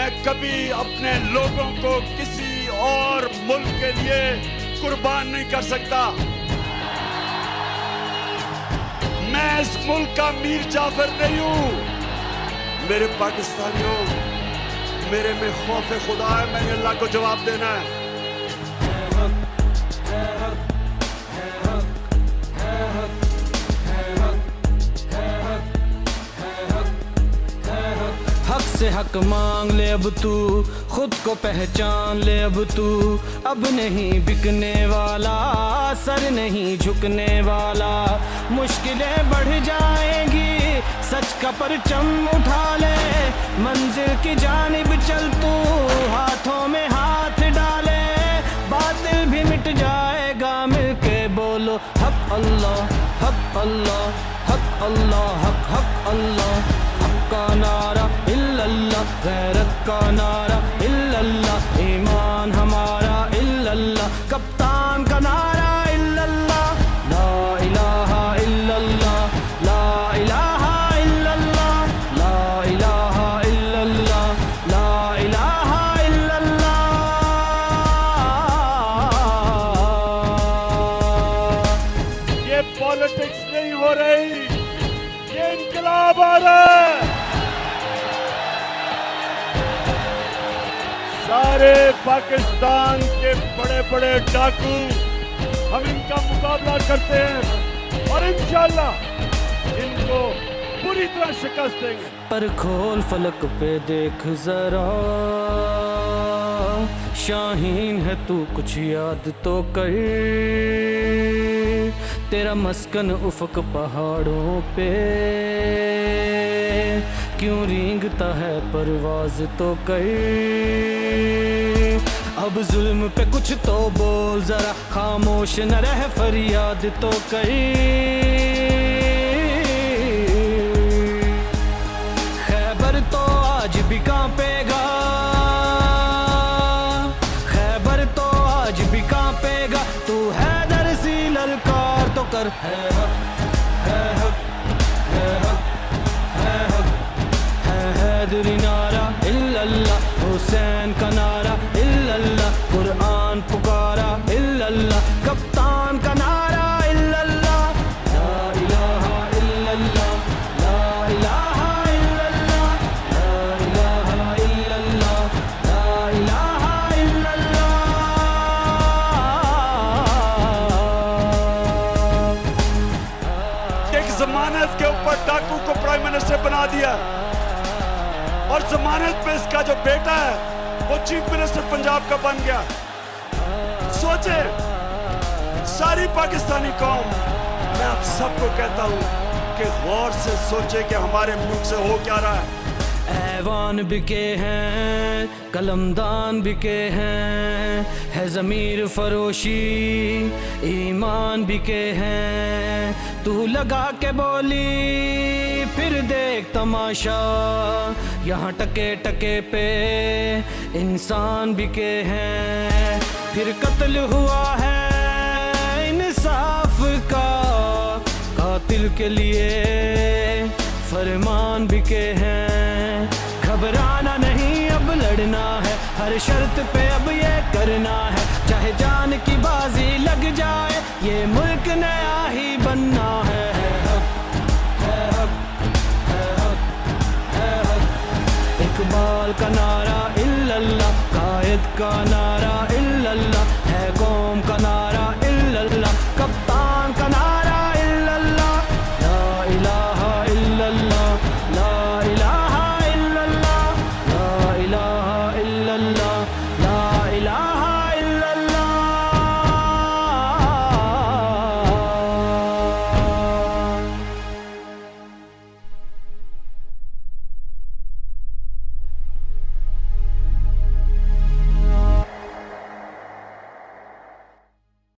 मैं कभी अपने लोगों को किसी और मुल्क के लिए कुर्बान नहीं कर सकता। मैं इस मुल्क का मीर जाफर नहीं हूं। मेरे पाकिस्तानियों, मेरे में खौफ खुदा है, मैंने अल्लाह को जवाब देना है। हक से हक मांग ले अब तू, खुद को पहचान ले अब तू। अब नहीं बिकने वाला, सर नहीं झुकने वाला। मुश्किलें बढ़ जाएंगी, सच का परचम उठा ले। मंजिल की जानिब चल तू, हाथों में हाथ डाले। बातिल भी मिट जाएगा, मिलके बोलो हक अल्लाह, हक अल्लाह, हक अल्लाह, हक हक अल्लाह। का नारा इल्लल्लाह, गैरत का नारा इल्लल्लाह, ईमान हमारा इल्लल्लाह, कप्तान का नारा इल्लल्लाह, ला इलाहा इल्लल्लाह, ला इलाहा इल्लल्लाह, ला इलाहा इल्लल्लाह, ला इलाहा इल्लल्लाह। ये पॉलिटिक्स नहीं हो रही, ये इंकलाब आ रहा है। सारे पाकिस्तान के बड़े बड़े डाकू, हम इनका मुकाबला करते हैं और इंशाअल्लाह इनको पूरी तरह शिकस्त देंगे। पर खोल फलक पे देख जरा, शाहीन है तू, कुछ याद तो कर। तेरा मस्कन उफक पहाड़ों पे, क्यों रेंगता है परवाज तो कर। अब जुल्म पे कुछ तो बोल जरा, खामोश न रह फरियाद तो कर। खैबर तो आज भी कांपेगा, खैबर तो आज भी कांपेगा। तू हैदर सी ललकार तो कर। है हक, है हक, है हक, है हक, है हैदरी नारा इल्लल्लाह, हुसैन का नारा इल्लल्लाह, कुरान पुकारा इल्लल्लाह, कप्तान का नारा इल्लल्लाह, ला इलाहा इल्लल्लाह, ला इलाहा इल्लल्लाह, ला इलाहा इल्लल्लाह, ला इलाहा इल्लल्लाह। एक जमानत के ऊपर डाकू को प्राइम मिनिस्टर बना दिया और जमानत पे इसका जो बेटा है वो चीफ मिनिस्टर पंजाब का बन गया। सोचे सारी पाकिस्तानी कौम, मैं आप सबको कहता हूं कि गौर से सोचे कि हमारे मुल्क से हो क्या रहा है। ऐवान बिके हैं, कलमदान बिके हैं, है ज़मीर फरोशी, ईमान बिके हैं। तू लगा के बोली फिर देख तमाशा, यहाँ टके टके पे इंसान बिके हैं। फिर कत्ल हुआ है इंसाफ का, कातिल के लिए फरमान बिके हैं। घबराना नहीं अब लड़ना है, हर शर्त पे अब ये करना है। चाहे जान की बाजी लग जाए, ये मुल्क नया ही बनना है। हक, है हक, है हक, है हक। इकबाल का नारा इल्लल्लाह, कायद का नारा इल्लल्लाह,